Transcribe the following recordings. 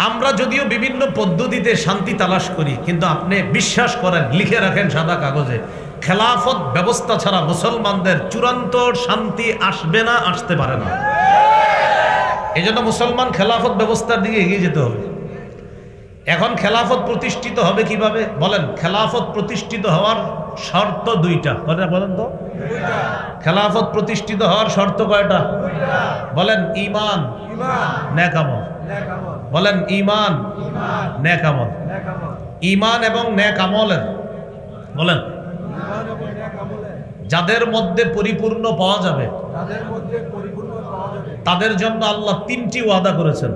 আমরা যদিও বিভিন্ন পদ্ধতিতে শান্তি তালাশ করি, কিন্তু আপনি বিশ্বাস করেন, লিখে রাখেন সাদা কাগজে, খেলাফত ব্যবস্থা ছাড়া মুসলমানদের চূড়ান্ত শান্তি আসবে না, আসতে পারে না। এই জন্য মুসলমান খেলাফত ব্যবস্থার দিকে এগিয়ে যেতে হবে। এখন খেলাফত প্রতিষ্ঠিত হবে কিভাবে বলেন? খেলাফত প্রতিষ্ঠিত হওয়ার শর্ত দুইটা। বলেন তো, খেলাফত প্রতিষ্ঠিত হওয়ার শর্ত কয়টা? বলেন। ঈমান, নেক আমল। বলেন ঈমান, নেক আমল। ঈমান এবং নেক আমলের, বলেন, যাদের মধ্যে পরিপূর্ণ পাওয়া যাবে তাদের জন্য আল্লাহ তিনটি ওয়াদা করেছেন।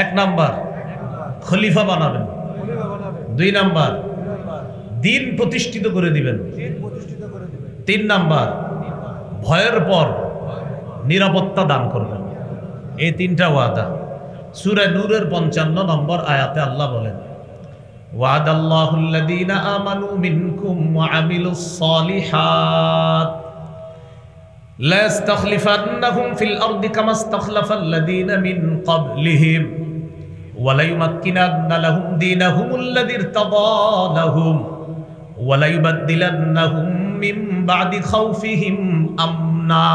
এক নাম্বার, খলিফা বানাবেন। দুই নাম্বার, দিন প্রতিষ্ঠিত করে দিবেন। তিন নাম্বার, ভয়ের পর নিরাপত্তা দান করবেন। এই তিনটা ওয়াদা সূরা নূরের 55 নম্বর আয়াতে আল্লাহ বলেন, ওয়াদাল্লাহুল্লাযীনা আমানু মিনকুম ওয়া আমিলুস সালিহাত লা ইস্তাখলিফান্নাহুম ফিল আরদি কামা ইস্তাখলাফাল্লাযীনা মিন ক্বাবলিহিম ওয়া লা ইউমাক্কিনান্না লাহুম দীনাহুমুল্লাযী ইরতাদা লাহুম ওয়া লা ইউবাদদিলান্নাহুম মিন বা'দি খাউফিহিম আমনা।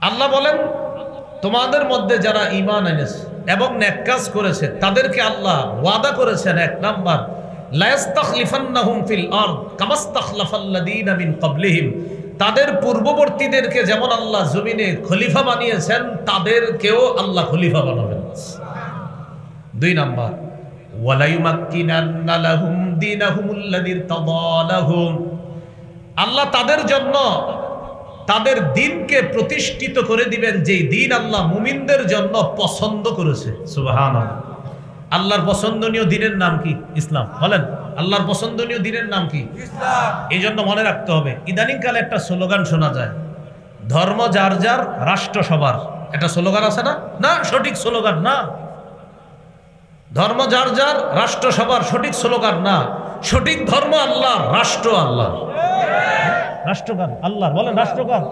আল্লাহ বলেন, তোমাদের মধ্যে যারা ঈমান এনেছে এবং নেক কাজ করেছে তাদেরকে আল্লাহ ওয়াদা করেছেন, এক নাম্বার, লা ইস্তাখলিফান্নাহুম ফিল আরদ কামা ইস্তাখলাফাল্লাযীনা মিন ক্বাবলিহিম, তাদের পূর্ববর্তীদেরকে যেমন আল্লাহ জমিনে খলিফা বানিয়েছেন তাদেরকেও আল্লাহ খলিফা বানাবেন। দুই নাম্বার, ওয়া লা ইউমাক্কিনান্না লাহুম দীনাহুমুল্লাযী ইরতাদা লাহুম, আল্লাহ তাদের জন্য তাদের দিনকে প্রতিষ্ঠিত করে দিবেন, যেই দিন আল্লাহ মুমিনদের জন্য পছন্দ করেছে। সুবহানাল্লাহ। আল্লাহর পছন্দনীয় দিনের নাম কি? ইসলাম। বলেন, আল্লাহর পছন্দনীয় দিনের নাম কি? ইসলাম। এই জন্য মনে রাখতে হবে, ইদানিংকালে একটা স্লোগান শোনা যায়, ধর্ম যার যার, রাষ্ট্র সবার। একটা স্লোগান আছে না? না, সঠিক স্লোগান না। ধর্ম যার যার, রাষ্ট্র সবার সঠিক স্লোগান না। সঠিক ধর্ম আল্লাহ, রাষ্ট্র আল্লাহ। রাষ্ট্রগান আল্লাহর। বলেন রাষ্ট্রগান।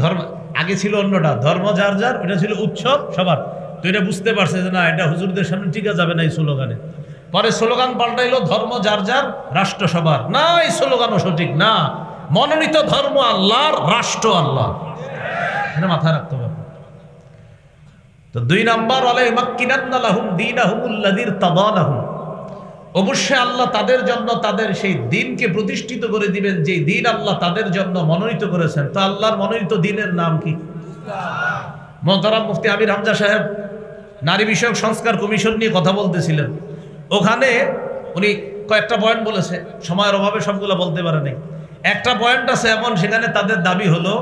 ধর্ম আগে ছিল অন্যটা, ধর্ম যার যার, এটা ছিল উৎসব সবার। তো এটা বুঝতে পারছে যে না, এটা হুজুরদের সামনে টিকা যাবে না এই স্লোগানে। পরে স্লোগান পাল্টাইলো, ধর্ম যার যার, রাষ্ট্র সবার। না, এই স্লোগানও সঠিক না। মনোনীত ধর্ম আল্লাহর, রাষ্ট্র আল্লাহ। এটা মাথায় রাখতে হবে। তো দুই নাম্বার, ওয়ালা ইউমাক্কিনান্না লাহুম দীনাহুমুল্লাযী ইরতাদা লাহুম, অবশ্যই আল্লাহ তাদের জন্য তাদের সেই দিনকে প্রতিষ্ঠিত করে দিবেন, যেই দিন আল্লাহ তাদের জন্য মনোনীত করেছেন। তো আল্লাহর মনোনীত দিনের নাম কি? মোহতারাম মুফতি আমির হামজা সাহেব নারী বিষয়ক সংস্কার কমিশন নিয়ে কথা বলতেছিলেন। ওখানে উনি কয়েকটা পয়েন্ট বলেছে, সময়ের অভাবে সবগুলো বলতে পারে নাই। একটা পয়েন্ট আছে এমন, সেখানে তাদের দাবি হলো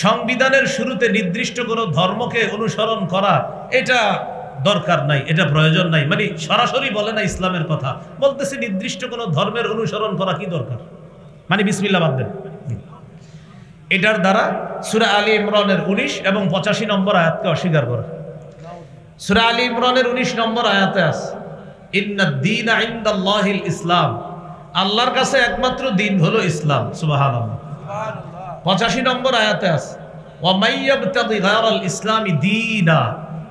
সংবিধানের শুরুতে নির্দিষ্ট কোনো ধর্মকে অনুসরণ করা এটা দরকার নাই, এটা প্রয়োজন নাই। মানে সরাসরি বলে না ইসলামের কথা, বলতেছে নির্দিষ্ট কোনো ধর্মের অনুসরণ করা কি দরকার, মানে বিসমিল্লাহ বাদ দেন। এটার দ্বারা সূরা আলী ইমরানের 19 এবং 85 নম্বর আয়াতকে অস্বীকার করা। সূরা আলী ইমরানের 19 নম্বর আয়াতে আছে, ইন্নাদ দীনা ইনদাল্লাহিল ইসলাম, আল্লাহর কাছে একমাত্র দিন হলো ইসলাম। সুবহানাল্লাহ। 85 নম্বর আয়াতে আছে, ওয়া মাইয়াবতাগি গায়রাল ইসলামি দীনা,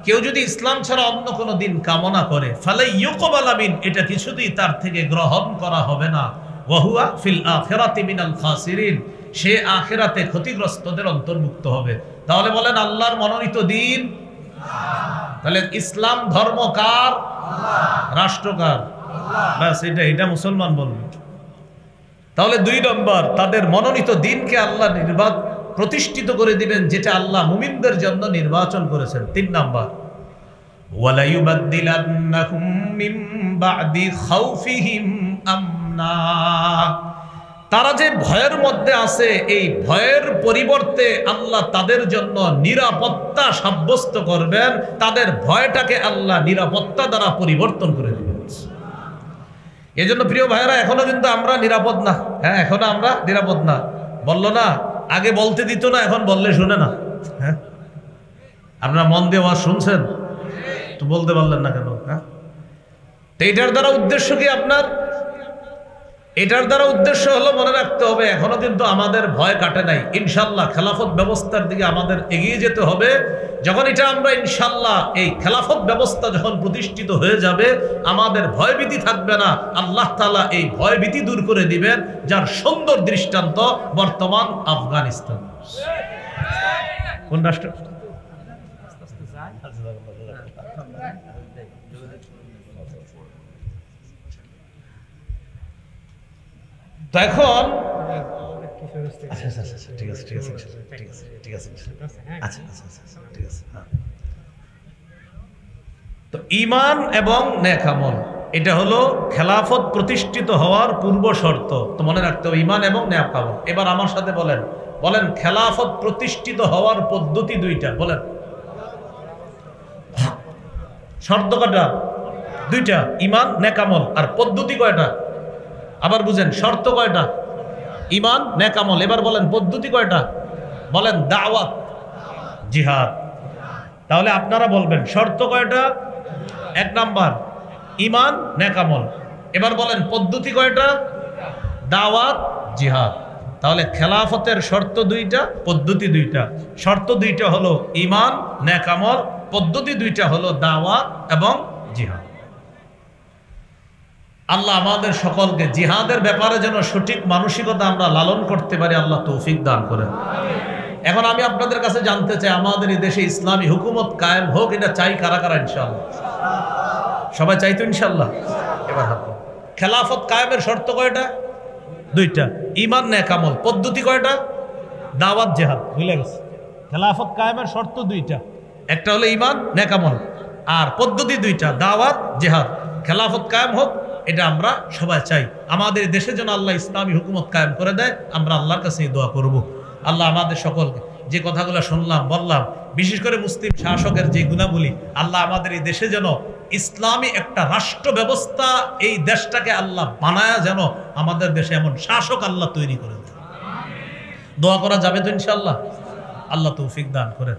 কেউ যদি ইসলাম ছাড়া অন্য কোনো দিন কামনা করে, ফালাই ইউকবালা মিন, এটা কিছুতেই তার থেকে গ্রহণ করা হবে না। ওয়া হুয়া ফিল আখিরাতি মিনাল খাসিরিন, সে আখিরাতে ক্ষতিগ্রস্তদের অন্তর্ভুক্ত হবে। তাহলে বলেন, আল্লাহর মনোনীত দিন, তাহলে ইসলাম ধর্ম কার? রাষ্ট্র কার? ব্যাস, এটা মুসলমান বলবে। তাহলে দুই নম্বর, তাদের মনোনীত দিনকে আল্লাহ প্রতিষ্ঠিত করে দিবেন, যেটা আল্লাহ মুমিনদের জন্য নির্বাচন করেছেন। তিন নাম্বার, ওয়ালা ইউবাদদিলান্নাহুম মিন বা'দি খাউফিহিম আমনা, তারা যে ভয়ের মধ্যে আছে, এই ভয়ের পরিবর্তে আল্লাহ তাদের জন্য নিরাপত্তা সাব্যস্ত করবেন। তাদের ভয়টাকে আল্লাহ নিরাপত্তা দ্বারা পরিবর্তন করে দিবেন। এই জন্য প্রিয় ভাইয়েরা, এখনো কিন্তু আমরা নিরাপদ না। হ্যাঁ, এখনো আমরা নিরাপদ না। বললো না, আগে বলতে দিত না, এখন বললে শুনে না। হ্যাঁ, আপনারা মন দিয়ে ওয়াজ শুনছেন তো বলতে পারলেন না কেন? হ্যাঁ, তো এটার দ্বারা উদ্দেশ্য কি আপনার? এটার দ্বারা উদ্দেশ্য হলো মনে রাখতে হবে এখনো কিন্তু আমাদের ভয় কাটে নাই। ইনশাল্লাহ খেলাফত ব্যবস্থার দিকে আমাদের এগিয়ে যেতে হবে। যখন এটা আমরা ইনশাল্লাহ এই খেলাফত ব্যবস্থা যখন প্রতিষ্ঠিত হয়ে যাবে, আমাদের ভয়ভীতি থাকবে না। আল্লাহ তাআলা এই ভয়ভীতি দূর করে দিবেন, যার সুন্দর দৃষ্টান্ত বর্তমান আফগানিস্তান। কোন রাষ্ট্র? তো এখন ঠিক আছে ঠিক আছে ঠিক আছে ঠিক আছে। তো ঈমান এবং নেক আমল এটা হলো খেলাফত প্রতিষ্ঠিত হওয়ার পূর্ব শর্ত। তো মনে রাখতে হবে ঈমান এবং নেক আমল। এবার আমার সাথে বলেন বলেন খেলাফত প্রতিষ্ঠিত হওয়ার পদ্ধতি দুইটা। বলেন শর্ত কয়টা? দুইটা, ঈমান নেক আমল। আর পদ্ধতি কয়টা? আবার বুঝেন, শর্ত কয়টা? ঈমান নেক আমল। এবার বলেন পদ্ধতি কয়টা? বলেন দাওয়াত, জিহাদ। তাহলে আপনারা বলবেন শর্ত কয়টা? এক নাম্বার ঈমান নেক আমল। এবার বলেন পদ্ধতি কয়টা? দাওয়াত, জিহাদ। তাহলে খেলাফতের শর্ত দুইটা, পদ্ধতি দুইটা। শর্ত দুইটা হলো ঈমান নেক আমল, পদ্ধতি দুইটা হলো দাওয়াত এবং জিহাদ। আল্লাহ আমাদের সকলকে জিহাদের ব্যাপারে যেন সঠিক মানসিকতা আমরা লালন করতে পারি, আল্লাহ তৌফিক দান করেন। এখন আমি আপনাদের কাছে জানতে চাই, আমাদের এই দেশে ইসলামী হুকুমত কায়েম হোক, এটা চাই কারা কারা? ইনশাআল্লাহ সবাই চাই তো ইনশাআল্লাহ। এবার হাত। খেলাফত কায়েমের শর্ত কয়টা? দুইটা, ঈমান নেক আমল। পদ্ধতি কয়টা? দাওয়াত, জিহাদ। ভুলে গেছে। খেলাফত কায়েমের শর্ত দুইটা, একটা হলো ঈমান নেক আমল, আর পদ্ধতি দুইটা, দাওয়াত, জিহাদ। খেলাফত কায়েম হোক, এটা আমরা সবাই চাই। আমাদের দেশে যেন আল্লাহ ইসলামী হুকুমত কায়েম করে দেয়, আমরা আল্লাহর কাছে দোয়া করব। আল্লাহ আমাদের সকলকে যে কথাগুলো শুনলাম বললাম, বিশেষ করে মুসলিম শাসকের যে গুণাবলী, আল্লাহ আমাদের এই দেশে যেন ইসলামী একটা রাষ্ট্র ব্যবস্থা, এই দেশটাকে আল্লাহ বানায়া যেন আমাদের দেশে এমন শাসক আল্লাহ তৈরি করে দেয়। দোয়া করা যাবে তো ইনশাআল্লাহ? আল্লাহ তৌফিক দান করেন।